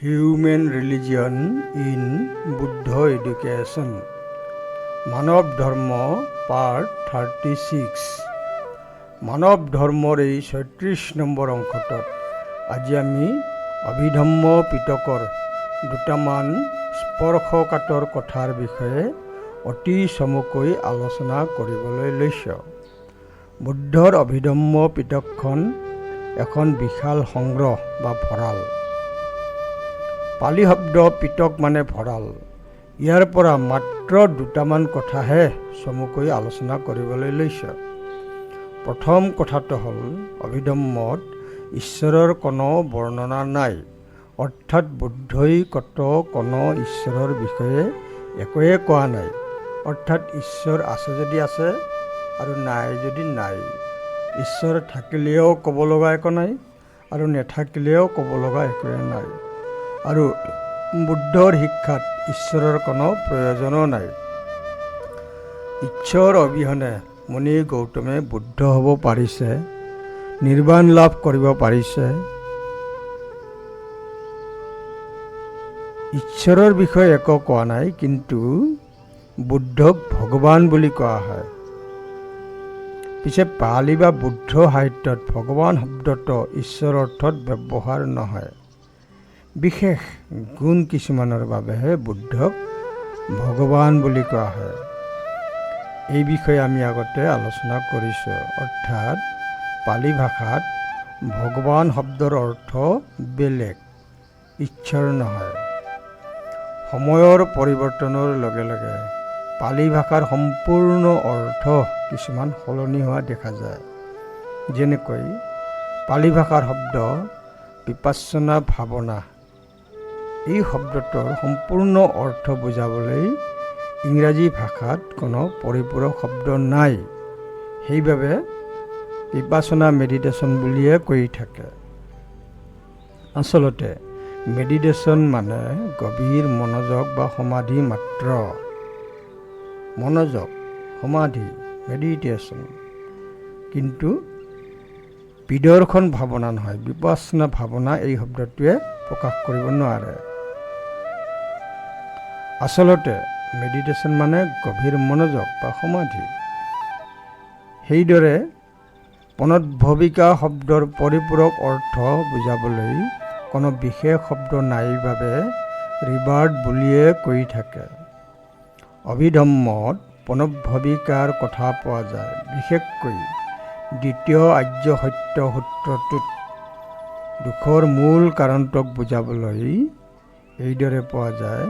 Human Religion in Buddha Education মানৱ ধৰ্ম part 36 মানৱ ধৰ্মৰ এই ৩৬ নম্বৰ অংশটোত আজি আমি অভিধম্ম পিটকৰ দুটামান স্পৰ্শকাতৰ কথাৰ বিষয়ে অতি চমুকৈ আলোচনা কৰিবলৈ লৈছোঁ। বুদ্ধৰ অভিধম্ম পিটকখন এখন বিশাল সংগ্ৰহ বা ভঁৰাল। পালি শব্দ পিটক মানে ভঁৰাল। ইয়াৰ পৰা মাত্ৰ দুটামান কথাহে চমুকৈ আলোচনা কৰিবলৈ লৈছোঁ। প্ৰথম কথাটো হ'ল অভিধম্মত ঈশ্বৰৰ কোনো বৰ্ণনা নাই, অৰ্থাৎ বুদ্ধই কত কোনো ঈশ্বৰৰ বিষয়ে একোৱে কোৱা নাই। অৰ্থাৎ ঈশ্বৰ আছে যদি আছে আৰু নাই যদি নাই। ঈশ্বৰ থাকিলেও ক'ব লগা একো নাই আৰু নাথাকিলেও ক'ব লগা একোৱে নাই। আৰু বুদ্ধৰ শিক্ষাত ঈশ্বৰৰ কোনো প্ৰয়োজনো নাই। ঈশ্বৰ অবিহনে মুনি গৌতমে বুদ্ধ হ'ব পাৰিছে, নিৰ্বাণ লাভ কৰিব পাৰিছে। ঈশ্বৰৰ বিষয়ে একো কোৱা নাই, কিন্তু বুদ্ধক ভগৱান বুলি কোৱা হয়। পিছে পালি বা বুদ্ধ সাহিত্যত ভগৱান শব্দটো ঈশ্বৰ অৰ্থত ব্যৱহাৰ নহয়। বিশেষ গুণ কিছুমানৰ বাবেহে বুদ্ধক ভগৱান বুলি কোৱা হয়। এই বিষয়ে আমি আগতে আলোচনা কৰিছোঁ। অৰ্থাৎ পালি ভাষাত ভগৱান শব্দৰ অৰ্থ বেলেগ, ঈশ্বৰ নহয়। সময়ৰ পৰিৱৰ্তনৰ লগে লগে পালি ভাষাৰ সম্পূৰ্ণ অৰ্থ কিছুমান সলনি হোৱা দেখা যায়। যেনেকৈ পালি ভাষাৰ শব্দ বিপাসনা ভাৱনা, এই শব্দটোৰ সম্পূৰ্ণ অৰ্থ বুজাবলৈ ইংৰাজী ভাষাত কোনো পৰিপূৰক শব্দ নাই। সেইবাবে বিপাসনা মেডিটেশ্যন বুলিয়ে কৈ থাকে। আচলতে মেডিটেশ্যন মানে গভীৰ মনোযোগ বা সমাধি মাত্ৰ। মনোযোগ, সমাধি, মেডিটেশ্যন। কিন্তু বিদৰ্শন ভাৱনা নহয়, বিপাসনা ভাৱনা এই শব্দটোৱে প্ৰকাশ কৰিব নোৱাৰে। আচলতে মেডিটেশ্যন মানে গভীৰ মনোযোগ বা সমাধি। সেইদৰে প্ৰণৱ্যবিকা শব্দৰ পৰিপূৰক অৰ্থ বুজাবলৈ কোনো বিশেষ শব্দ নাই বাবে ৰিবাৰ্ড বুলিয়ে কৈ থাকে। অভিধম্মত প্ৰণৱ্যবিকাৰ কথা পোৱা যায়। বিশেষকৈ দ্বিতীয় আৰ্য সত্য সূত্ৰটোত দুখৰ মূল কাৰণটোক বুজাবলৈ এইদৰে পোৱা যায়।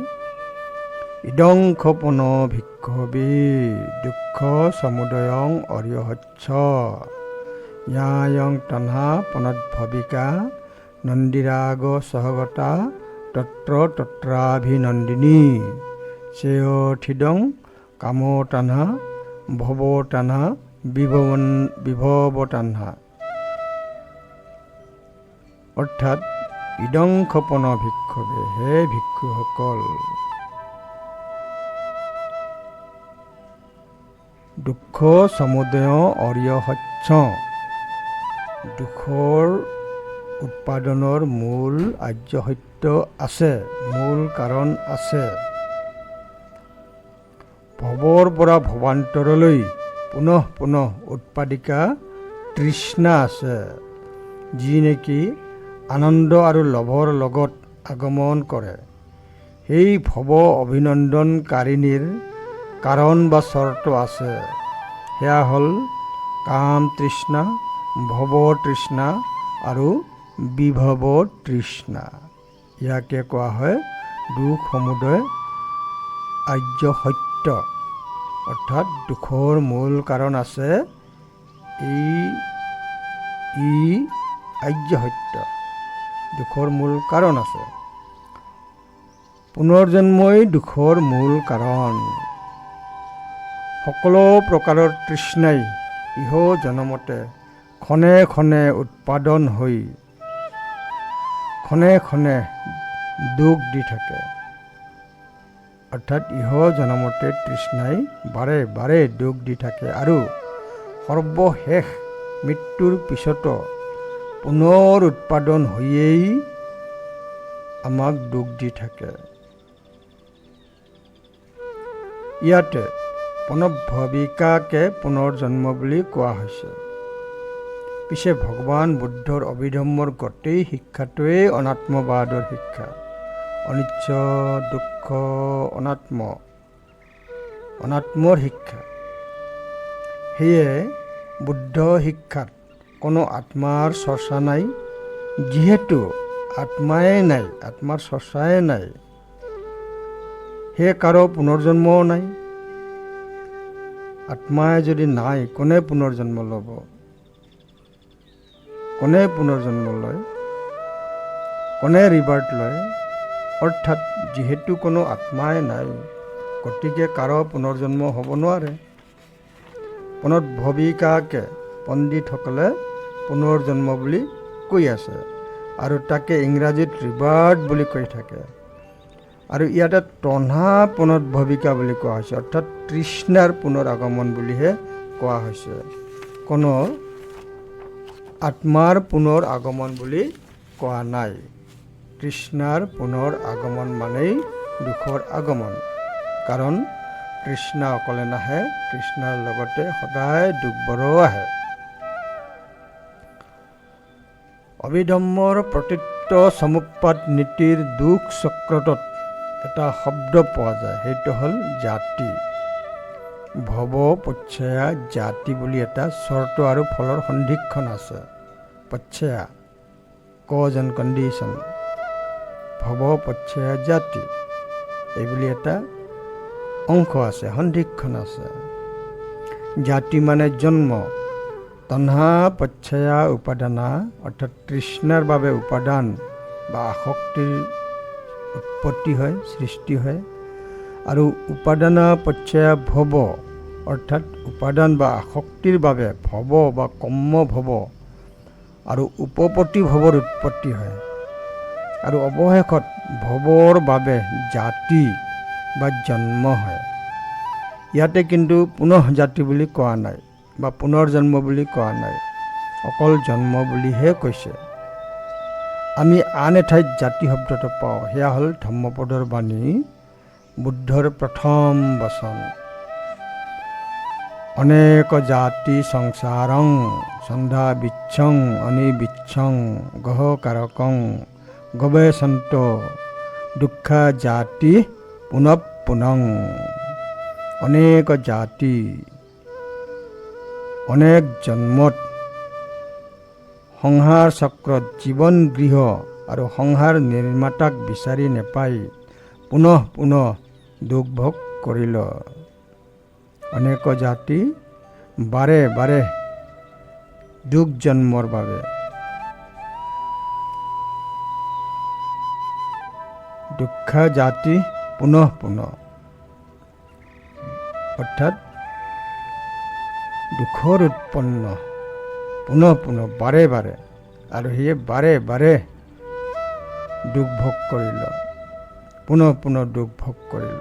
ইদংখপন ভিক্ষৱে দুঃখ সমুদয়ং অৰিয়হচ্ছ য়ায়ং তন্হা প্ৰণৱ্যবিকা নন্দিৰাগ সহগতা তত্ৰ তত্ৰাভিনন্দিনী শ্ৰেয়থিদং কামতান্হা ভৱতান্হা বিভৱতান্হা। অৰ্থাৎ ইদংখপন ভিক্ষৱে, হে ভিক্ষুসকল, দুঃখ সমুদয় অৰিয়হচ্ছ, দুখৰ উৎপাদনৰ মূল আৰ্য সত্য আছে, মূল কাৰণ আছে। ভৱৰ পৰা ভৱান্তৰলৈ পুনঃ পুনঃ উৎপাদিকা তৃষ্ণা আছে, যি নেকি আনন্দ আৰু লোভৰ লগত আগমন কৰে। সেই ভৱ অভিনন্দনকাৰিণীৰ কাৰণ বা চৰ্ত আছে। সেয়া হ'ল কাম তৃষ্ণা, ভৱ তৃষ্ণা আৰু বিভৱ তৃষ্ণা। ইয়াকে কোৱা হয় দুখ সমুদয় আৰ্য সত্য। অৰ্থাৎ দুখৰ মূল কাৰণ আছে, ই আৰ্য সত্য। দুখৰ মূল কাৰণ আছে। পুনৰ্জন্মই দুখৰ মূল কাৰণ। সকলো প্ৰকাৰৰ তৃষ্ণাই ইহ জনমতে ক্ষণে ক্ষণে উৎপাদন হৈ ক্ষণে ক্ষণে দুখ দি থাকে। অৰ্থাৎ ইহ জনমতে তৃষ্ণাই বাৰে বাৰে দুখ দি থাকে আৰু সৰ্বশেষ মৃত্যুৰ পিছতো পুনৰ উৎপাদন হৈয়েই আমাক দুখ দি থাকে। ইয়াতে পুনৰ্ভৱিকাকে পুনৰ্জন্ম বুলি কোৱা হৈছে। পিছে ভগৱান বুদ্ধৰ অভিধৰ্মৰ গোটেই শিক্ষাটোৱেই অনাত্মবাদৰ শিক্ষা। অনিচ্ছ দুঃখ অনাত্মৰ শিক্ষা। সেয়ে বুদ্ধ শিক্ষাত কোনো আত্মাৰ চৰ্চা নাই। যিহেতু আত্মাই নাই, আত্মাৰ চৰ্চাই নাই, সেয়ে কাৰো পুনৰ্জন্মও নাই। আত্মাই যদি নাই, কোনে পুনৰ্জন্ম ল'ব? কোনে পুনৰ্জন্ম লয়? কোনে ৰিবাৰ্ট লয়? অৰ্থাৎ যিহেতু কোনো আত্মাই নাই, গতিকে কাৰো পুনৰ্জন্ম হ'ব নোৱাৰে। পুনৰ্ভৱিকাকে পণ্ডিতসকলে পুনৰ্জন্ম বুলি কৈ আছে আৰু তাকে ইংৰাজীত ৰিবাৰ্ট বুলি কৈ থাকে। আৰু ইয়াতে তন্হা পুনৰ্ভৱিকা বুলি কোৱা হৈছে, অৰ্থাৎ তৃষ্ণাৰ পুনৰ আগমন বুলিহে কোৱা হৈছে। কোনো আত্মাৰ পুনৰ আগমন বুলি কোৱা নাই। তৃষ্ণাৰ পুনৰ আগমন মানেই দুখৰ আগমন। কাৰণ তৃষ্ণা অকলে নাহে, তৃষ্ণাৰ লগতে সদায় দুখবোৰো আহে। অভিধৰ্মৰ প্ৰতিত্ব সমুৎপাত নীতিৰ দুখ চক্ৰটোত এটা শব্দ পোৱা যায়, সেইটো হ'ল জাতি। ভৱ পচ্ছয়া জাতি বুলি এটা চৰ্ত আৰু ফলৰ সন্ধিক্ষণ আছে। পচ্ছয়া কজ এণ্ড কণ্ডিশ্যন, ভৱ পচ্ছয়া জাতি, এইবুলি এটা অংশ আছে, সন্ধিক্ষণ আছে। জাতি মানে জন্ম। তন্হা পচ্ছয়া উপাদানা, অৰ্থাৎ তৃষ্ণাৰ বাবে উপাদান বা আসক্তিৰ উৎপত্তি হয়, সৃষ্টি হয়। আৰু উপাদানা পচ্ছয়া ভৱ, অৰ্থাৎ উপাদান বা আসক্তিৰ বাবে ভৱ বা কম্ম ভৱ আৰু উপপত্তি ভৱৰ উৎপত্তি হয়। আৰু অৱশেষত ভৱৰ বাবে জাতি বা জন্ম হয়। ইয়াতে কিন্তু পুনঃ জাতি বুলি কোৱা নাই বা পুনৰ্জন্ম বুলি কোৱা নাই, অকল জন্ম বুলিহে কৈছে। আমি আন এঠাইত জাতি শব্দটো পাওঁ, সেয়া হ'ল ধম্মপদৰ বাণী, বুদ্ধৰ প্ৰথম বচন। অনেক জাতি সংসাৰং সন্ধা বিচ্ছং অনিবিচ্ছং গহ কাৰকং গৱেষন্ত দুঃখা জাতি পুনঃ পুনং। অনেক জাতি, অনেক জন্মত সংসাৰ চক্ৰত জীৱন গৃহ আৰু সংসাৰ নিৰ্মাতাক বিচাৰি নেপাই পুনঃ পুনঃ দুখ ভোগ কৰিল। অনেক জাতি বাৰে বাৰে দুখ জন্মৰ বাবে, দুঃখা জাতি পুনঃ পুনঃ, অৰ্থাৎ দুখৰ উৎপন্ন পুনঃ পুনঃ বাৰে বাৰে, আৰু সেয়ে বাৰে বাৰে দুখ ভোগ কৰিল, পুনঃ পুনঃ দুখ ভোগ কৰিল।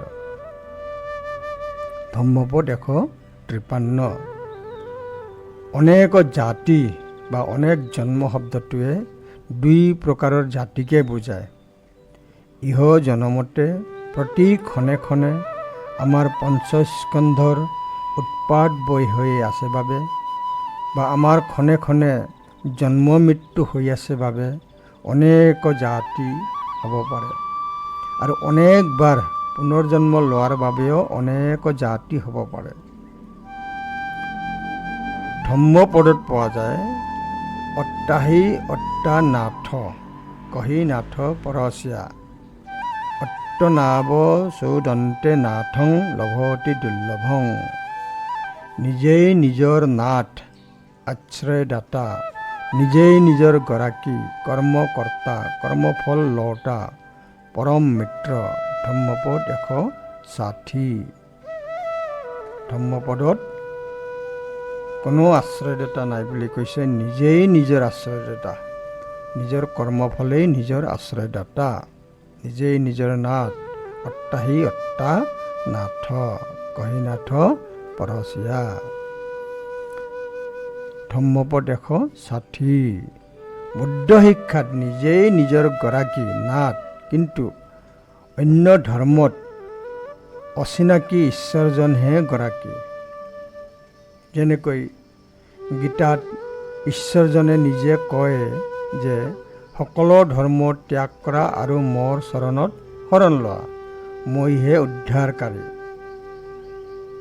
ধম্মপদ 153। অনেক জাতি বা অনেক জন্ম শব্দটোৱে দুই প্ৰকাৰৰ জাতিকে বুজায়। ইহ জনমতে প্ৰতি ক্ষণে ক্ষণে আমাৰ পঞ্চস্কন্ধৰ উৎপাত বৈ হৈ আছে বাবে বা আমাৰ ক্ষণে ক্ষণে জন্ম মৃত্যু হৈ আছে বাবে অনেক জাতি হ'ব পাৰে। আৰু অনেকবাৰ পুনৰ্জন্ম লোৱাৰ বাবেও অনেক জাতি হ'ব পাৰে। ধম্মপদত পোৱা যায় অট্টাহি অট্টানাথ কহি নাথ পৰস্যা অট্টনাব চৌদন্তে নাথং লভতি দুৰ্লভং। নিজেই নিজৰ নাথ, আশ্ৰয়দাতা, নিজেই নিজৰ গৰাকী, কৰ্মকৰ্তা, কৰ্মফল লওঁতা, পৰম মিত্ৰ। ধম্মপদ 160। ধম্মপদত কোনো আশ্ৰয়দাতা নাই বুলি কৈছে, নিজেই নিজৰ আশ্ৰয়দাতা, নিজৰ কৰ্মফলেই নিজৰ আশ্ৰয়দাতা, নিজেই নিজৰ নাথ। অট্টাহি অট্টা নাথ কহিনাথ পৰস্যা। ধম্মপদ 160। বুদ্ধ শিক্ষাত নিজেই নিজৰ গৰাকী, নাথ, কিন্তু অন্য ধৰ্মত অচিনাকি ঈশ্বৰজনহে গৰাকী। যেনেকৈ গীতাত ঈশ্বৰজনে নিজে কয় যে সকলো ধৰ্ম ত্যাগ কৰা আৰু মোৰ চৰণত শৰণ লোৱা, মইহে উদ্ধাৰকাৰী।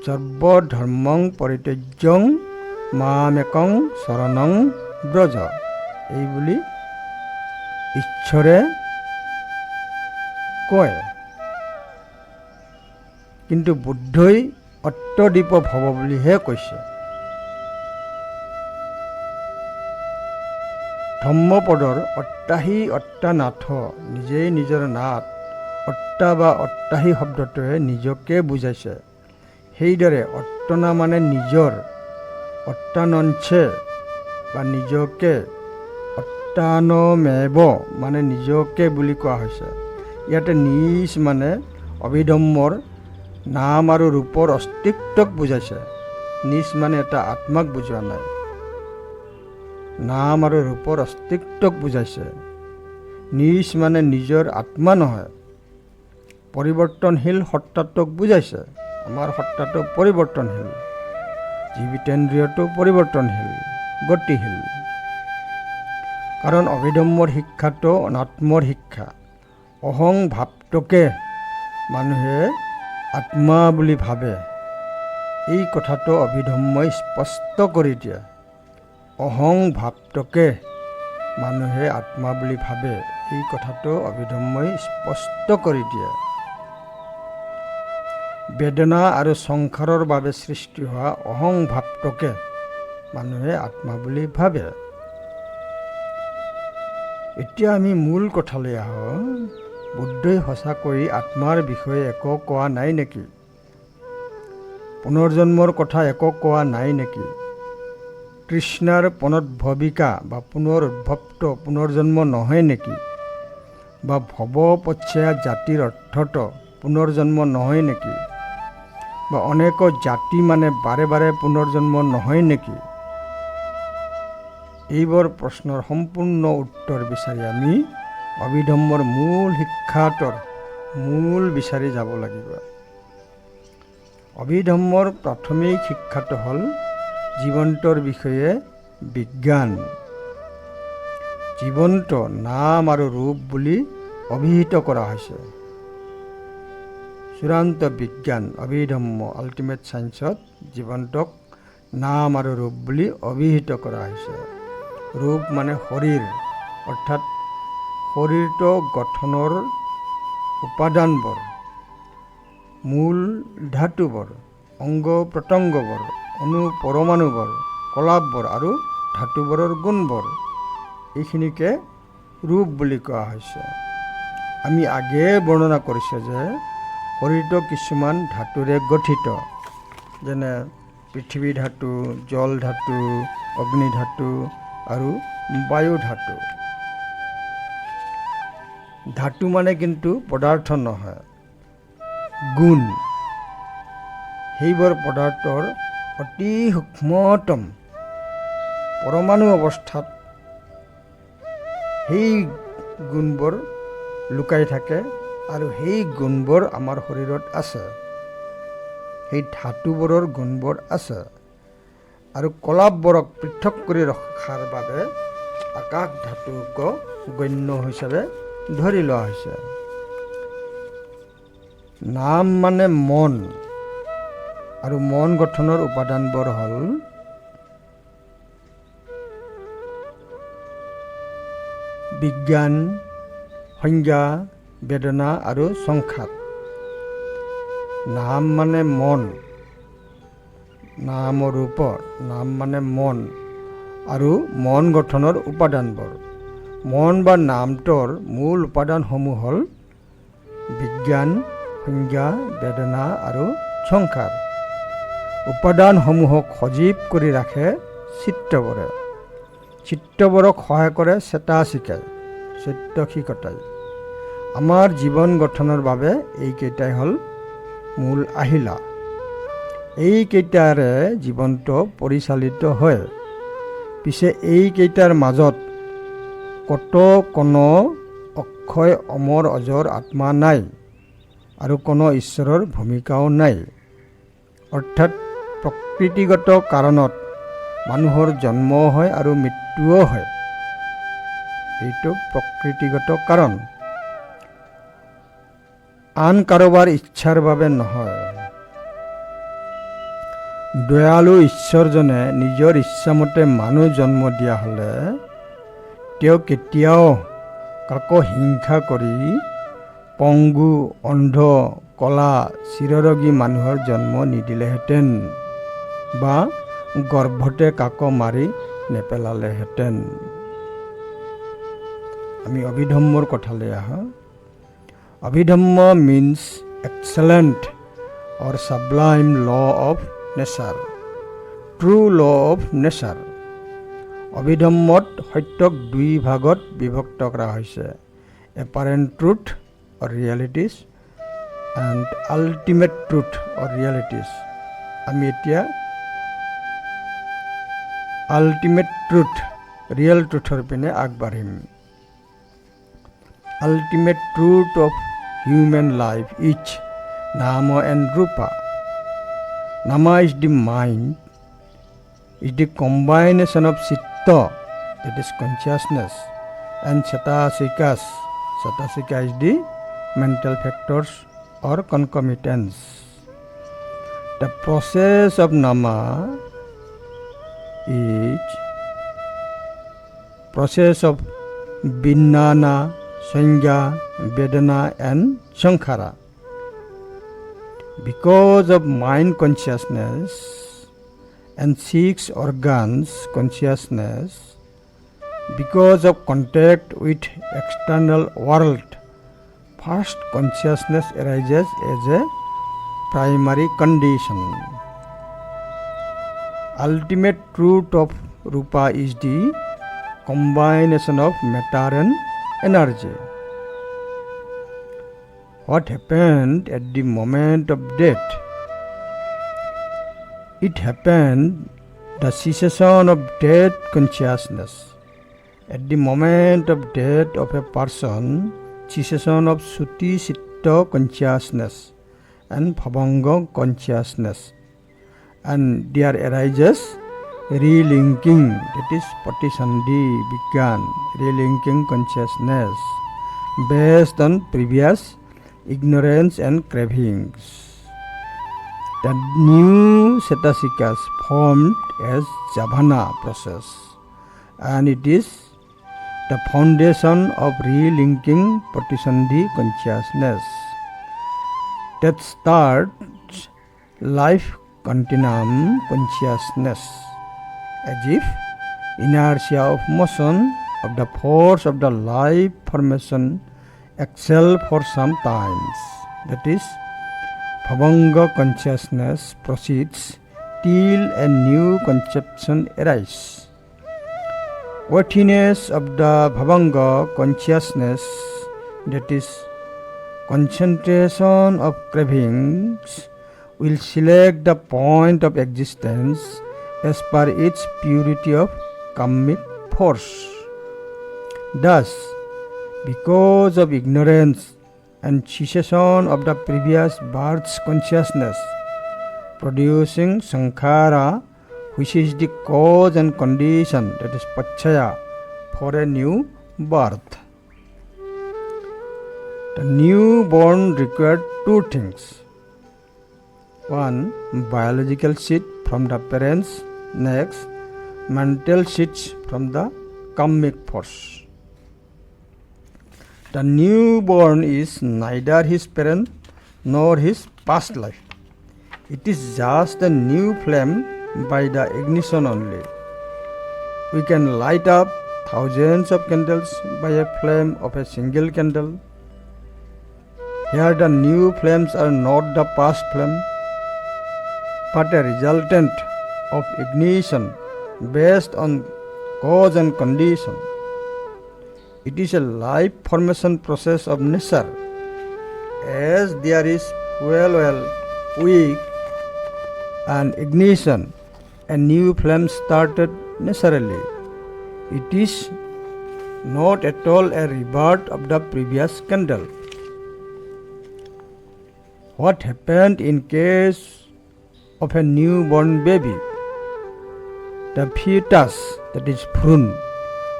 সৰ্বধৰ্মং পৰিত্যাজ্যং মামেকং শৰণং ব্ৰজ, এই বুলি ঈশ্বৰে কয়। কিন্তু বুদ্ধই অত্যদীপ ভৱ বুলিহে কৈছে। ধম্মপদৰ অত্যাহী অত্যানাথ, নিজেই নিজৰ নাথ। অত্তা বা অত্যাহী শব্দটোৱে নিজকে বুজাইছে। সেইদৰে অত্তনা মানে নিজৰ, অত্তানঞ্চে বা নিজকে, অত্তানমেব মানে নিজকে বুলি কোৱা হৈছে। ইয়াতে নিজ মানে অভিধম্মৰ নাম আৰু ৰূপৰ অস্তিত্বক বুজাইছে। নিজ মানে এটা আত্মাক বুজোৱা নাই, নাম আৰু ৰূপৰ অস্তিত্বক বুজাইছে। নিজ মানে নিজৰ আত্মা নহয়, পৰিৱৰ্তনশীল সত্তাটোক বুজাইছে। আমাৰ সত্তাটো পৰিৱৰ্তনশীল, জীৱিতেন্দ্ৰিয়টো পৰিৱৰ্তনশীল, গতিশীল। কাৰণ অভিধম্মৰ শিক্ষাটো অনাত্মৰ শিক্ষা। অহং ভাৱটোকে মানুহে আত্মা বুলি ভাবে, এই কথাটো অভিধম্মই স্পষ্ট কৰি দিয়ে। অহং ভাৱটোকে মানুহে আত্মা বুলি ভাবে, এই কথাটো অভিধম্মই স্পষ্ট কৰি দিয়ে। বেদনা আৰু সংসাৰৰ বাবে সৃষ্টি হোৱা অহং ভাৱটোকে মানুহে আত্মা বুলি ভাবে। এতিয়া আমি মূল কথালৈ আহোঁ। বুদ্ধই সঁচাকৈ আত্মাৰ বিষয়ে একো কোৱা নাই নেকি? পুনৰ্জন্মৰ কথা একো কোৱা নাই নেকি? তৃষ্ণাৰ পুনৰ্ভবিকা বা পুনৰ উদ্ভৱটো পুনৰ্জন্ম নহয় নেকি? বা ভৱ পচ্ছয়া জাতিৰ অৰ্থটো পুনৰ্জন্ম নহয় নেকি? বা অনেক জাতি মানে বাৰে বাৰে পুনৰ্জন্ম নহয় নেকি? এইবোৰ প্ৰশ্নৰ সম্পূৰ্ণ উত্তৰ বিচাৰি আমি অভিধম্মৰ মূল শিক্ষাটোৰ মূল বিচাৰি যাব লাগিব। অভিধম্মৰ প্ৰাথমিক শিক্ষাটো হ'ল জীৱন্তৰ বিষয়ে বিজ্ঞান। জীৱন্ত নাম আৰু ৰূপ বুলি অভিহিত কৰা হৈছে। চূড়ান্ত বিজ্ঞান অভিধম্ম আল্টিমেট চায়েন্সত জীৱন্তক নাম আৰু ৰূপ বুলি অভিহিত কৰা হৈছে। ৰূপ মানে শৰীৰ, অৰ্থাৎ শৰীৰটো গঠনৰ উপাদানবোৰ, মূল ধাতুবোৰ, অংগ প্ৰত্যংগবোৰ, অণু পৰমাণুবোৰ, কলাপবোৰ আৰু ধাতুবোৰৰ গুণবোৰ, এইখিনিকে ৰূপ বুলি কোৱা হৈছে। আমি আগেয়ে বৰ্ণনা কৰিছোঁ যে শৰীৰটো কিছুমান ধাতুৰে গঠিত, যেনে পৃথিৱী ধাতু, জল ধাতু, অগ্নি ধাতু আৰু বায়ু ধাতু। ধাতু মানে কিন্তু পদাৰ্থ নহয়, গুণ। সেইবোৰ পদাৰ্থৰ অতি সূক্ষ্মতম পৰমাণু অৱস্থাত সেই গুণবোৰ লুকাই থাকে আৰু সেই গুণবোৰ আমাৰ শৰীৰত আছে, সেই ধাতুবোৰৰ গুণবোৰ আছে। আৰু কলাপবোৰক পৃথক কৰি ৰখাৰ বাবে আকাশ ধাতুক গণ্য হিচাপে ধৰি লোৱা হৈছে। নাম মানে মন, আৰু মন গঠনৰ উপাদানবোৰ হ'ল বিজ্ঞান, সংজ্ঞা, বেদনা আৰু সংখ্যাত। নাম মানে মন, নাম ৰূপ, নাম মানে মন আৰু মন গঠনৰ উপাদানবোৰ। মন বা নামটোৰ মূল উপাদানসমূহ হ'ল বিজ্ঞান, সংজ্ঞা, বেদনা আৰু সংখ্যাৰ। উপাদানসমূহক সজীৱ কৰি ৰাখে চিত্তবোৰে। চিত্তবোৰক সহায় কৰে চেতাচিকাই, চৈত্যসিকতাই। আমাৰ জীৱন গঠনৰ বাবে এইকেইটাই হ'ল মূল আহিলা। এইকেইটাৰে জীৱনটো পৰিচালিত হয়। পিছে এইকেইটাৰ মাজত কত কোনো অক্ষয় অমৰ অজৰ আত্মা নাই আৰু কোনো ঈশ্বৰৰ ভূমিকাও নাই। অৰ্থাৎ প্ৰকৃতিগত কাৰণত মানুহৰ জন্মও হয় আৰু মৃত্যুও হয়। এইটো প্ৰকৃতিগত কাৰণ, আন কাৰোবাৰ ইচ্ছাৰ বাবে নহয়। দয়ালু ঈশ্বৰজনে নিজৰ ইচ্ছামতে মানুহ জন্ম দিয়া হ'লে তেওঁ কেতিয়াও কাকো হিংসা কৰি পংগু, অন্ধ, কলা, চিৰৰোগী মানুহৰ জন্ম নিদিলেহেঁতেন বা গৰ্ভতে কাকো মাৰি নেপেলালেহেঁতেন। আমি অভিধম্মৰ কথালৈ আহোঁ। অভিধম্ম means excellent or sublime law of nature, true law of nature. অভিধম্মত সত্যক দুই ভাগত বিভক্ত কৰা হৈছে, apparent truth or realities and ultimate truth or realities. আমি এতিয়া ultimate truth, real truthৰ পিনে আগবাঢ়িম। Ultimate truth of human life is Nama and Rupa. Nama is the mind, is the combination of Citta, that is consciousness, and Cetasikas. Cetasika is the mental factors or concomitants. The process of Nama is process of Vijnana, Sangha, Vedana and Sankhara. Because of mind consciousness and 6 organs consciousness, because of contact with external world, first consciousness arises as a primary condition. Ultimate truth of Rupa is the combination of matter and energy. What happened at the moment of death? It happened the cessation of death consciousness. At the moment of death of a person, cessation of Suti Citta consciousness and Bhavanga consciousness, and there arises relinking, that is Patisandhi began, relinking consciousness based on previous ignorance and cravings. The new Cetasikas formed as Javana process, and it is the foundation of relinking Patisandhi consciousness that starts life continuum consciousness, as if inertia of motion of the force of the life formation excel for some times. That is, Bhavanga consciousness proceeds till a new conception arises. Worthiness of the Bhavanga consciousness, that is, concentration of cravings, will select the point of existence as per its purity of karmic force. Thus, because of ignorance and cessation of the previous birth's consciousness, producing sankhara, which is the cause and condition, that is pachaya, for a new birth. The newborn required two things. One, biological seed from the parents. Next, mental seeds from the karmic force. The newborn is neither his parent nor his past life. It is just a new flame by the ignition only. We can light up thousands of candles by a flame of a single candle. Here the new flames are not the past flame, but a resultant of ignition based on cause and condition. It is a life formation process of nature. As there is fuel oil, wick and ignition, a new flame started naturally. It is not at all a rebirth of the previous candle. What happened in case of a newborn baby? The fetus, that is prune,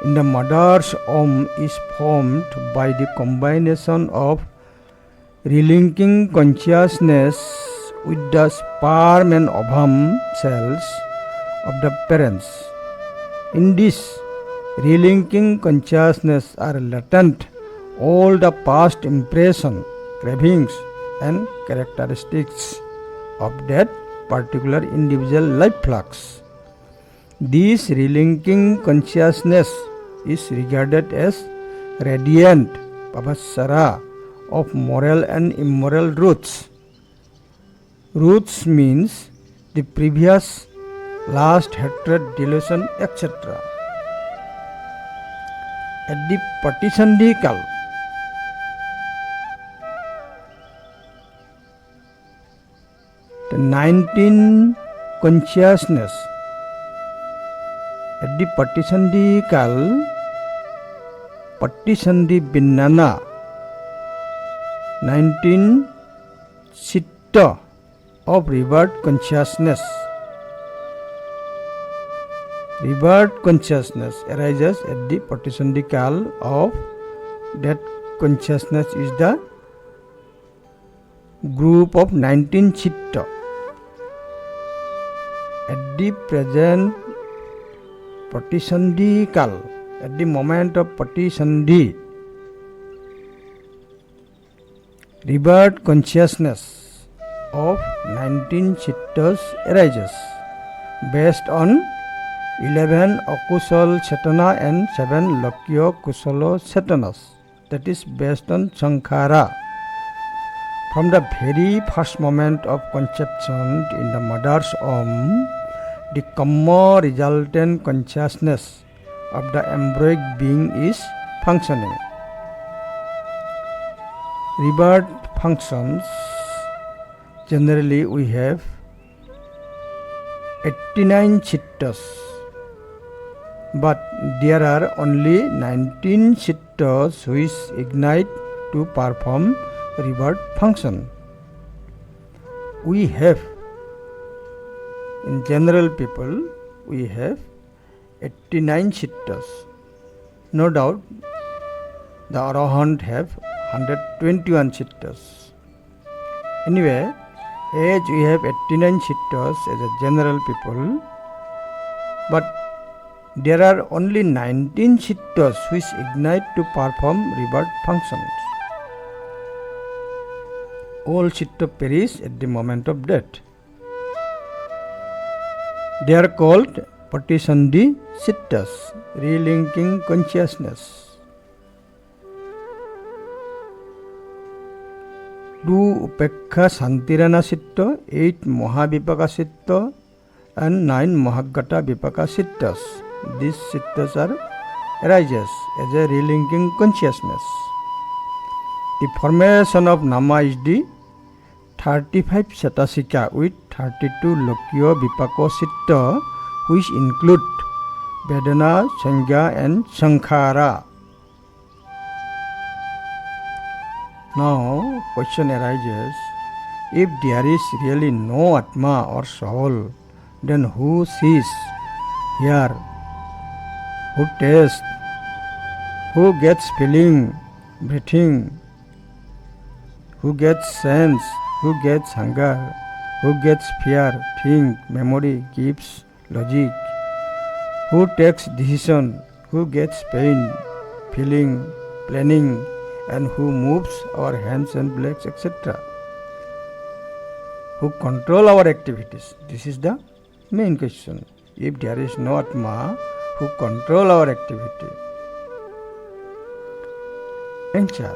in the mother's womb is formed by the combination of relinking consciousness with the sperm and ovum cells of the parents. In this relinking consciousness are latent all the past impression, cravings and characteristics of that particular individual life flux. This relinking consciousness is regarded as radiant pavasara of moral and immoral roots. Roots means the previous, last hatred, delusion, etc. At the Patisandhikal, the 19 consciousness, at the Patisandhikal, Patisandhi Binnana, 19 Chitta of rebirth consciousness. Rebirth consciousness arises at the Patisandhikal of that consciousness is the group of 19 Chitta. At the present Patisandhikal, at the moment of Patisandhi, rebirth consciousness of 19 Chittas arises based on 11 Akusal Chetana and 7 Lokya Kusala Chetanas, that is based on Sankhara. From the very first moment of conception in the mother's womb, the Kamma resultant consciousness of the embryonic being is functioning. Rebirth functions, generally we have 89 Chittas, but there are only 19 Chittas which ignite to perform rebirth function. We have, in general people, we have 89 Chittas. No doubt the Arahant have 121 Chittas. Anyway, as we have 89 Chittas as a general people, but there are only 19 Chittas which ignite to perform rebirth functions. All Chitta perish at the moment of death. They are called Patisandhi Chittas, relinking consciousness. 2 Upekha Santirana Chitta, 8 Mahavipaka Chitta and 9 Mahagata Vipaka Chittas. These Chittas are arises as a relinking consciousness. The formation of Nama is the 35 Chatasika with 32 Lokya Vipaka Chitta, which include Vedana, Sangha and Sankhara. Now, question arises, if there is really no Atma or soul, then who sees, hears, who tastes, who gets feeling, breathing, who gets sense, who gets hunger, who gets fear, think, memory, keeps logic, who takes decision, who gets pain, feeling, planning, and who moves our hands and legs, etc. Who control our activities? This is the main question. If there is no Atma, who control our activity? Answer.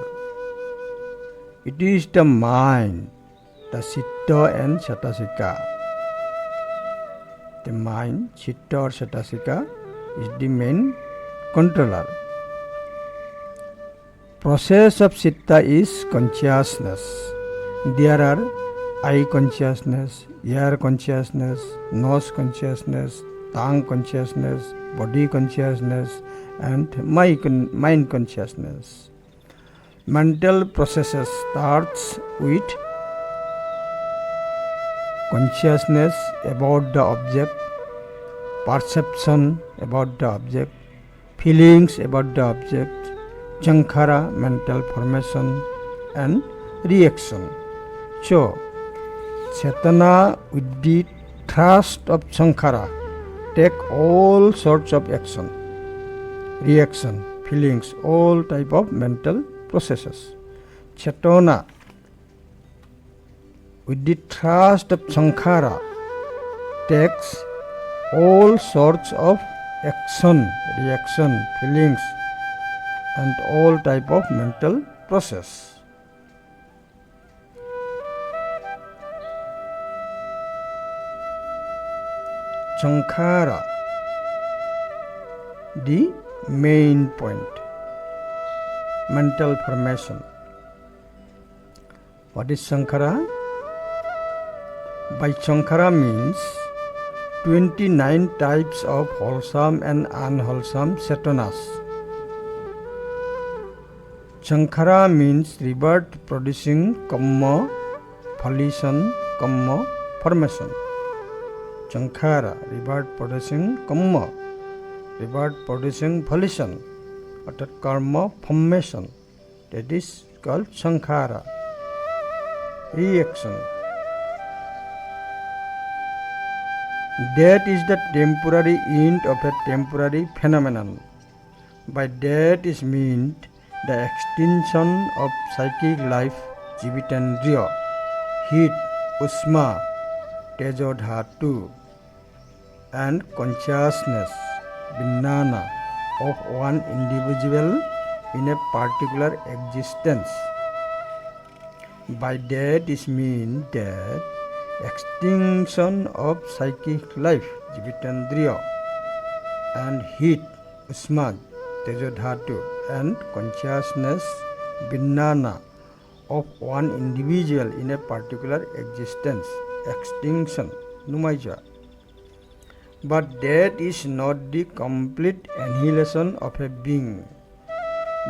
It is the mind, the Chitta and Chatasika. The mind, Chitta or Chatasika, is the main controller. Process of Chitta is consciousness. There are eye consciousness, ear consciousness, nose consciousness, tongue consciousness, body consciousness, and mind consciousness. Mental processes starts with consciousness about the object, perception about the object, feelings about the object, sankhara, mental formation, and reaction. So, Chetana with the thrust of sankhara take all sorts of action, reaction, feelings, all type of mental processes. Chetana with the thrust of sankhara takes all sorts of action, reaction, feelings, and all type of mental process. Sankhara, the main point, mental formation. What is sankhara? By sankhara means 29 types of wholesome and unwholesome chetanas. Sankhara means rebirth producing kamma, volition, kamma, formation. Sankhara, rebirth producing kamma, rebirth producing volition, অর্থাৎ karma formation. That is called sankhara. Reaction. That is the temporary end of a temporary phenomenon. By that is meant the extinction of psychic life, jivitendriya, heat, usma, tejodhatu, and consciousness, vijnana, of one individual in a particular existence. By that is meant that extinction of psychic life, jivitendriya, and heat, usma, tejodhatu, and consciousness, vijnana, of one individual in a particular existence. Extinction, numaija. But that is not the complete annihilation of a being.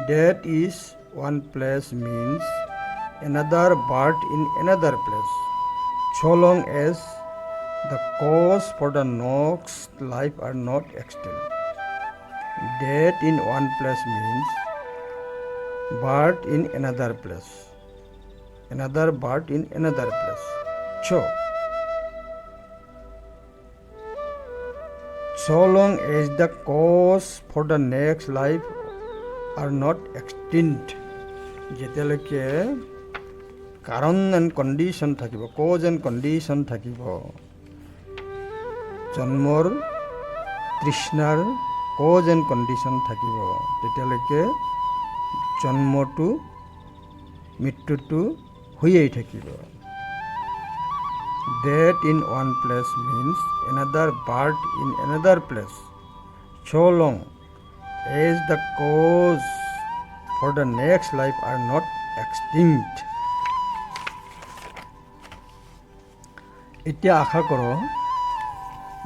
That is one place means another birth in another place, so long as the cause for the next life are not extinct. That in one place means birth in another place, another birth in another place. So long as the cause for the next life are not extinct, যেতিয়ালৈকে কাৰণ and condition থাকিব, cause and condition থাকিব, জন্মৰ তৃষ্ণাৰ cause and condition থাকিব, তেতিয়ালৈকে জন্মটো মৃত্যুটো হৈয়েই থাকিব. That in one place means another birth in another place, so long as the cause for the next life are not extinct. এতিয়া আশা কৰোঁ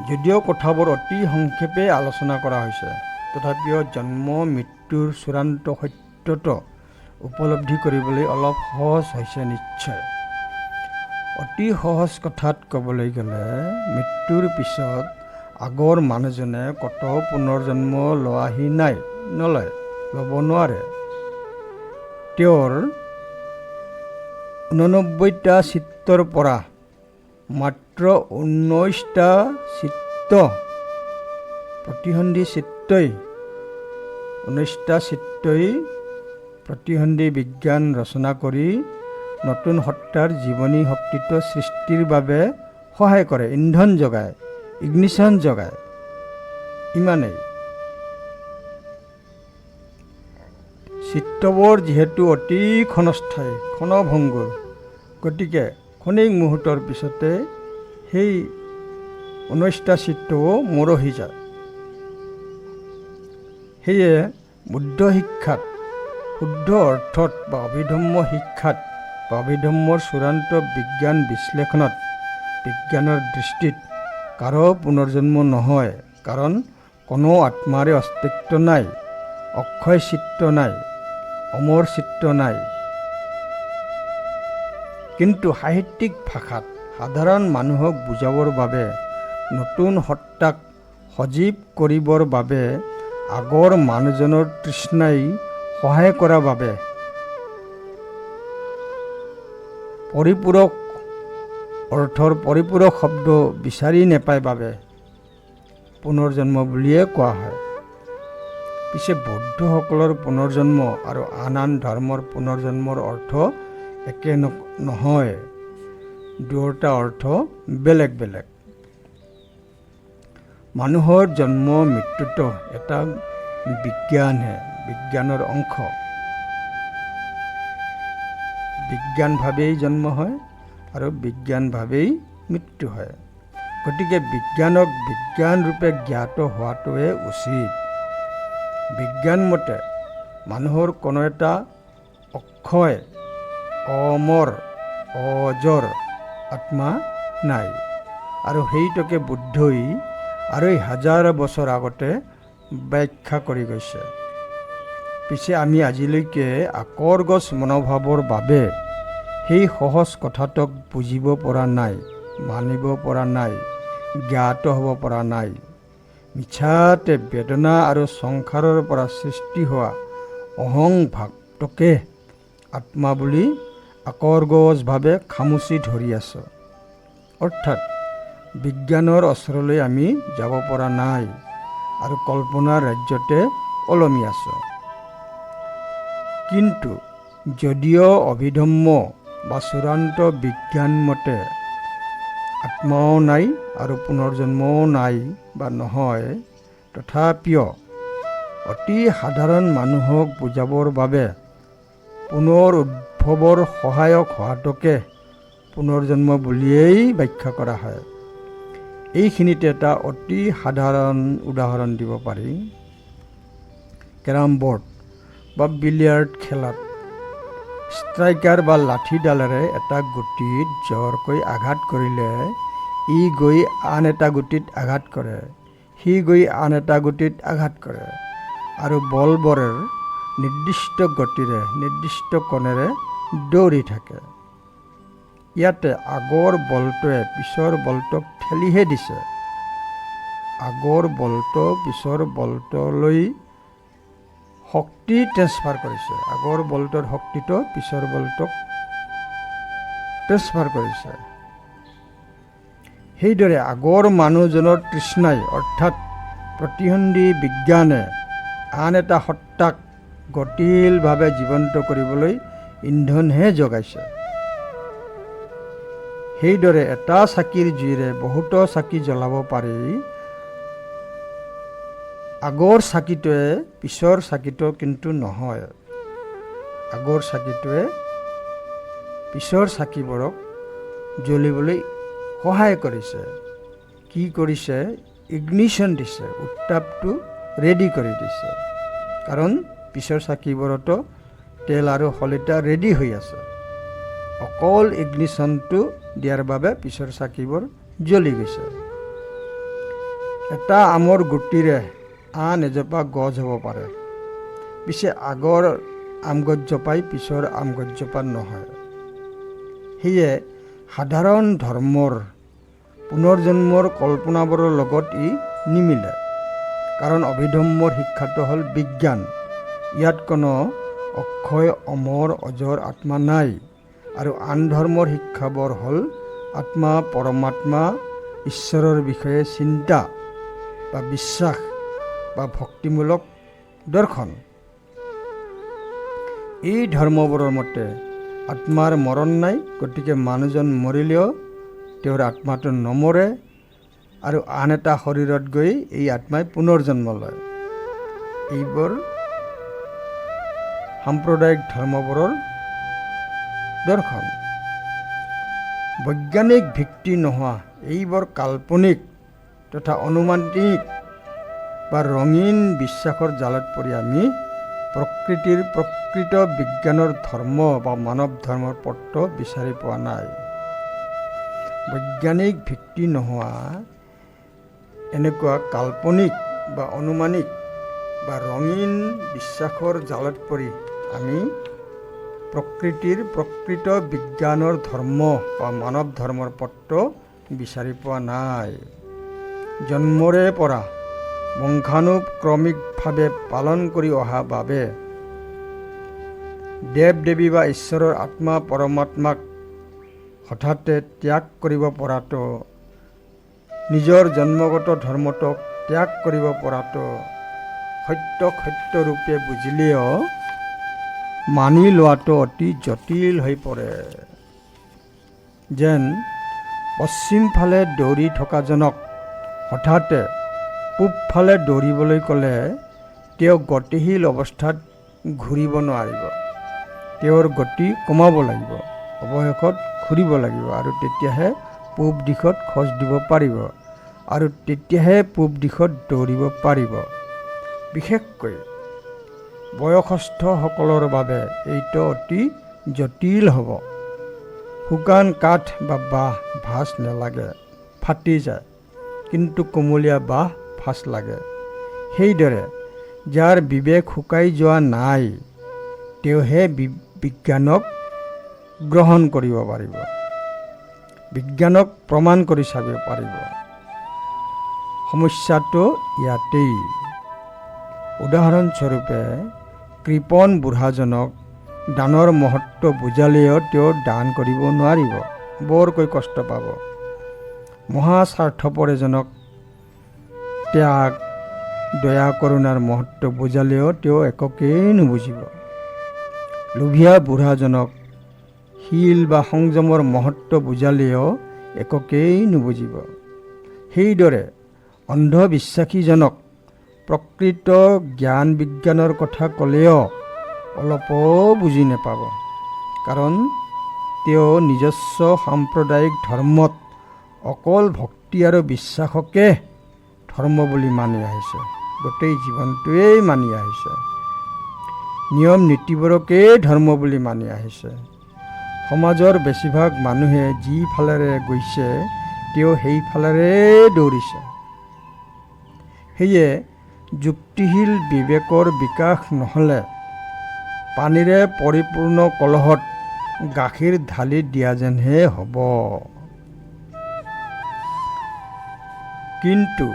যদিও কথাবোৰ অতি সংক্ষেপে আলোচনা কৰা হৈছে, তথাপিও জন্ম মৃত্যুৰ চূড়ান্ত সত্যটো উপলব্ধি কৰিবলৈ অলপ সহজ হৈছে নিশ্চয়. অতি সহজ কথাত ক'বলৈ গ'লে মৃত্যুৰ পিছত আগৰ মানুহজনে কত পুনৰ্জন্ম লোৱাহি নাই, নলয়, ল'ব নোৱাৰে. তেওঁৰ 89টা চিত্তৰ পৰা মাত্ৰ 19টা চিত্ত, প্ৰতিসন্ধি চিত্তই 19টা চিত্তই প্ৰতিসন্ধি বিজ্ঞান ৰচনা কৰি নতুন সত্তাৰ জীৱনী শক্তিটো সৃষ্টিৰ বাবে সহায় কৰে, ইন্ধন যোগায়, ইগনিশ্যন যোগায়. ইমানেই. চিত্তবোৰ যিহেতু অতি ক্ষণস্থায়ী, ক্ষণভংগুৰ, গতিকে ক্ষণিক মুহূৰ্তৰ পিছতে সেই 19টা চিত্তও মৰহি যায়. সেয়ে বুদ্ধ শিক্ষাত, শুদ্ধ অৰ্থত বা অভিধম্ম শিক্ষাত বা অভিধম্মৰ চূড়ান্ত বিজ্ঞান বিশ্লেষণত, বিজ্ঞানৰ দৃষ্টিত কাৰো পুনৰ্জন্ম নহয়, কাৰণ কোনো আত্মাৰে অস্তিত্ব নাই, অক্ষয় চিত্ত নাই, অমৰ চিত্ত নাই। কিন্তু সাহিত্যিক ভাষাত সাধাৰণ মানুহক বুজাবৰ বাবে, নতুন সত্তাক সজীৱ কৰিবৰ বাবে, আগৰ মানুহজনৰ তৃষ্ণাই সহায় কৰাৰ বাবে, পৰিপূৰক অৰ্থৰ পৰিপূৰক শব্দ বিচাৰি নেপায় বাবে পুনৰ্জন্ম বুলিয়ে কোৱা হয়। পিছে বৌদ্ধসকলৰ পুনৰ্জন্ম আৰু আন আন ধৰ্মৰ পুনৰ্জন্মৰ অৰ্থ একে নহয়, দুয়োটা অৰ্থ বেলেগ বেলেগ। মানুহৰ জন্ম মৃত্যুটো এটা বিজ্ঞানহে, বিজ্ঞানৰ অংশ। বিজ্ঞানভাৱেই জন্ম হয় আৰু বিজ্ঞানভাৱেই মৃত্যু হয়। গতিকে বিজ্ঞানক বিজ্ঞান ৰূপে জ্ঞাত হোৱাটোৱে উচিত। বিজ্ঞান মতে মানুহৰ কোনো এটা অক্ষয়, অমৰ, অজৰ আত্মা নাই, আৰু সেইটোকে বুদ্ধই ২৫০০ বছৰ আগতে ব্যাখ্যা কৰি গৈছে। পিছে আমি আজিলৈকে আকৰগছ মনোভাৱৰ বাবে সেই সহজ কথাটোক বুজিব পৰা নাই, মানিব পৰা নাই, জ্ঞাত হ'ব পৰা নাই। মিছাতে বেদনা আৰু সংসাৰৰ পৰা সৃষ্টি হোৱা অহং ভাৱটোকে আত্মা বুলি আকৰগছভাৱে খামুচি ধৰি আছো। অৰ্থাৎ বিজ্ঞানৰ ওচৰলৈ আমি যাব পৰা নাই আৰু কল্পনাৰ ৰাজ্যতে ওলমি আছো। কিন্তু যদিও অভিধম্য বা চূড়ান্ত বিজ্ঞান মতে আত্মাও নাই আৰু পুনৰ্জন্মও নাই বা নহয়, তথাপিও অতি সাধাৰণ মানুহক বুজাবৰ বাবে পুনৰ উদ্ভৱৰ সহায়ক হোৱাটোকে পুনৰ্জন্ম বুলিয়েই ব্যাখ্যা কৰা হয়। এইখিনিতে এটা অতি সাধাৰণ উদাহৰণ দিব পাৰি। কেৰাম বৰ্ড বা বিলিয়াৰ্ড খেলাত ষ্ট্ৰাইকাৰ বা লাঠিডালেৰে এটা গুটিত জোৰকৈ আঘাত কৰিলে ই গৈ আন এটা গুটিত আঘাত কৰে, সি গৈ আন এটা গুটিত আঘাত কৰে, আৰু বলবোৰে নিৰ্দিষ্ট গতিৰে নিৰ্দিষ্ট কোণেৰে দৌৰি থাকে। ইয়াতে আগৰ বলটোৱে পিছৰ বলটোক ঠেলিহে দিছে। আগৰ বলটো পিছৰ বলটোলৈ শক্তি ট্ৰেন্সফাৰ কৰিছে, আগৰ বলটোৰ শক্তিটো পিছৰ বলটোক ট্ৰেন্সফাৰ কৰিছে। সেইদৰে আগৰ মানুহজনৰ তৃষ্ণাই অৰ্থাৎ প্ৰতিসন্ধি বিজ্ঞানে আন এটা সত্তাক গতিশীলভাৱে জীৱন্ত কৰিবলৈ ইন্ধনহে যোগাইছে। সেইদৰে এটা চাকিৰ জুইৰে বহুতো চাকি জ্বলাব পাৰি। আগৰ চাকিটোৱে পিছৰ চাকিটো কিন্তু নহয়। আগৰ চাকিটোৱে পিছৰ চাকিবোৰক জ্বলিবলৈ সহায় কৰিছে। কি কৰিছে? ইগনিশ্যন দিছে, উত্তাপটো ৰেডি কৰি দিছে। কাৰণ পিছৰ চাকিবোৰতো তেল আৰু শলিতা ৰেডি হৈ আছে। অকল ইগনিশ্যনটো দিয়াৰ বাবে পিছৰ চাকিবোৰ জ্বলি গৈছে। এটা আমৰ গুটিৰে আন এজোপা গছ হ'ব পাৰে, পিছে আগৰ আম গছজোপাই পিছৰ আম গছজোপা নহয়। সেয়ে সাধাৰণ ধৰ্মৰ পুনৰ্জন্মৰ কল্পনাবোৰৰ লগত ই নিমিলে, কাৰণ অভিধম্মৰ শিক্ষাটো হ'ল বিজ্ঞান। ইয়াত কোনো অক্ষয়, অমৰ, অজৰ আত্মা নাই, আৰু আন ধৰ্মৰ শিক্ষাবোৰ হ'ল আত্মা, পৰমাত্মা, ঈশ্বৰৰ বিষয়ে চিন্তা বা বিশ্বাস বা ভক্তিমূলক দৰ্শন। এই ধৰ্মবোৰৰ মতে আত্মাৰ মৰণ নাই, গতিকে মানুহজন মৰিলেও তেওঁৰ আত্মাটো নমৰে আৰু আন এটা শৰীৰত গৈ এই আত্মাই পুনৰ্জন্ম লয়। এইবোৰ সাম্প্ৰদায়িক ধৰ্মবোৰৰ দৰ্শন। বৈজ্ঞানিক ভিত্তি নোহোৱা এইবোৰ কাল্পনিক তথা অনুমানিক বা ৰঙীন বিশ্বাসৰ জালত পৰি আমি প্ৰকৃতিৰ প্ৰকৃত বিজ্ঞানৰ ধৰ্ম বা মানৱ ধৰ্মৰ পথটো বিচাৰি পোৱা নাই। বৈজ্ঞানিক ভিত্তি নোহোৱা এনেকুৱা কাল্পনিক বা অনুমানিক বা ৰঙীন বিশ্বাসৰ জালত পৰি আমি প্ৰকৃতিৰ প্ৰকৃত বিজ্ঞানৰ ধৰ্ম বা মানৱ ধৰ্মৰ পথটো বিচাৰি পোৱা নাই। জন্মৰে পৰা বংশানুক্ৰমিকভাৱে পালন কৰি অহা বাবে দেৱ দেৱী বা ঈশ্বৰৰ আত্মা পৰমাত্মাক হঠাতে ত্যাগ কৰিব পৰাটো, নিজৰ জন্মগত ধৰ্মটোক ত্যাগ কৰিব পৰাটো সত্যৰূপে বুজিলেও মানি লোৱাটো অতি জটিল হৈ পৰে। যেন পশ্চিম ফালে দৌৰি থকাজনক হঠাতে পূবফালে দৌৰিবলৈ ক'লে তেওঁ গতিশীল অৱস্থাত ঘূৰিব নোৱাৰিব। তেওঁৰ গতি কমাব লাগিব, অৱশেষত ঘূৰিব লাগিব আৰু তেতিয়াহে পূব দিশত খোজ দিব পাৰিব আৰু তেতিয়াহে পূব দিশত দৌৰিব পাৰিব। বিশেষকৈ বয়সস্থসকলৰ বাবে এইটো অতি জটিল হ'ব। শুকান কাঠ বা বাঁহ ভাঁজ নালাগে, ফাটি যায়, কিন্তু কুমলীয়া বাঁহ ভাঁজ লাগে। সেইদৰে যাৰ বিবেক শুকাই যোৱা নাই তেওঁহে বিজ্ঞানক গ্ৰহণ কৰিব পাৰিব, বিজ্ঞানক প্ৰমাণ কৰি চাব পাৰিব। সমস্যাটো ইয়াতেই। উদাহৰণস্বৰূপে কৃপণ বুঢ়াজনক দানৰ মহত্ব বুজালেও তেওঁ দান কৰিব নোৱাৰিব, বৰকৈ কষ্ট পাব। মহাস্বাৰ্থপৰ এজনক ত্যাগ দয়া কৰোণাৰ মহত্ব বুজালেও তেওঁ একোকেই নুবুজিব। লোভীয়া বুঢ়াজনক শীল বা সংযমৰ মহত্ব বুজালেও একোকেই নুবুজিব। সেইদৰে অন্ধবিশ্বাসীজনক প্ৰকৃত জ্ঞান বিজ্ঞানৰ কথা ক'লেও অলপো বুজি নাপাব, কাৰণ তেওঁ নিজস্ব সাম্প্ৰদায়িক ধৰ্মত অকল ভক্তি আৰু বিশ্বাসকে ধৰ্ম বুলি মানি আহিছে, গোটেই জীৱনটোৱেই মানি আহিছে। নিয়ম নীতিবোৰকে ধৰ্ম বুলি মানি আহিছে। সমাজৰ বেছিভাগ মানুহে যি ফালেৰে গৈছে তেওঁ সেইফালেৰে দৌৰিছে। সেয়ে যুক্তিশীল বিবেকৰ বিকাশ নহ'লে পানীৰে পৰিপূৰ্ণ কলহত গাখীৰ ঢালি দিয়া যেনহে হ'ব। কিন্তু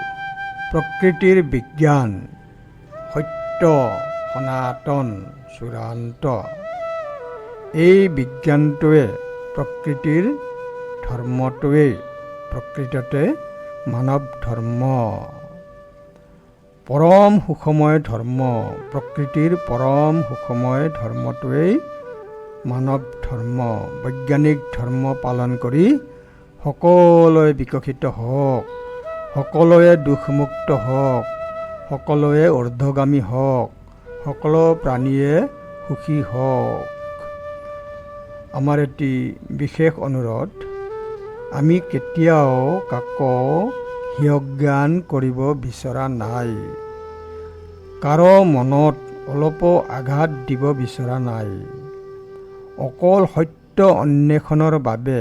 প্ৰকৃতিৰ বিজ্ঞান সত্য, সনাতন, চূড়ান্ত, এই বিজ্ঞানটোৱে প্ৰকৃতিৰ ধৰ্মটোৱেই প্ৰকৃততে মানৱ ধৰ্ম, পৰম সুখময় ধৰ্ম। প্ৰকৃতিৰ পৰম সুখময় ধৰ্মটোৱেই মানৱ ধৰ্ম। বৈজ্ঞানিক ধৰ্ম পালন কৰি সকলোৱে বিকশিত হওক, সকলোৱে দুখমুক্ত হওক, সকলোৱে ঊৰ্ধ্বগামী হওক, সকলো প্ৰাণীয়ে সুখী হওক। আমাৰ এটি বিশেষ অনুৰোধ, আমি কেতিয়াও কাকো হেয়জ্ঞান কৰিব বিচৰা নাই, কাৰো মনত অলপো আঘাত দিব বিচৰা নাই। অকল সত্য অন্বেষণৰ বাবে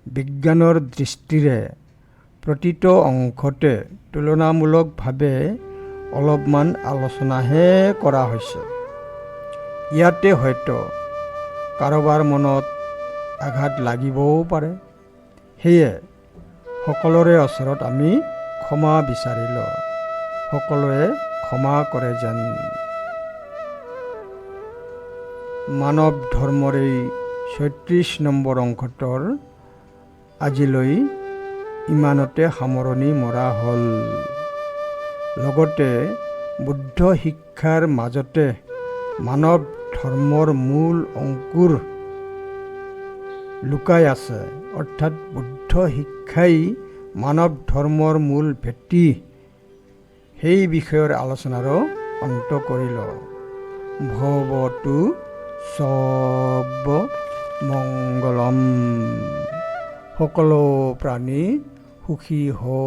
বিজ্ঞানৰ দৃষ্টিৰে প্ৰতিটো অংশতে তুলনামূলকভাৱে অলপমান আলোচনাহে কৰা হৈছে। ইয়াতে হয়তো কাৰোবাৰ মনত আঘাত লাগিবও পাৰে। সেয়ে সকলোৰে ওচৰত আমি ক্ষমা বিচাৰিলোঁ, সকলোৱে ক্ষমা কৰে যেন। মানৱ ধৰ্মৰ এই ৩৬ নম্বৰ অংশটোৰ আজিলৈ ইমানতে সামৰণি মৰা হ'ল। লগতে বুদ্ধ শিক্ষাৰ মাজতে মানৱ ধৰ্মৰ মূল অংকুৰ লুকাই আছে, অৰ্থাৎ বুদ্ধ শিক্ষাই মানৱ ধৰ্মৰ মূল ভেটি, সেই বিষয়ৰ আলোচনাৰো অন্ত কৰিলোঁ। ভৱতু সৰ্ব মংগলম। সকলো প্ৰাণী সুখী হওক।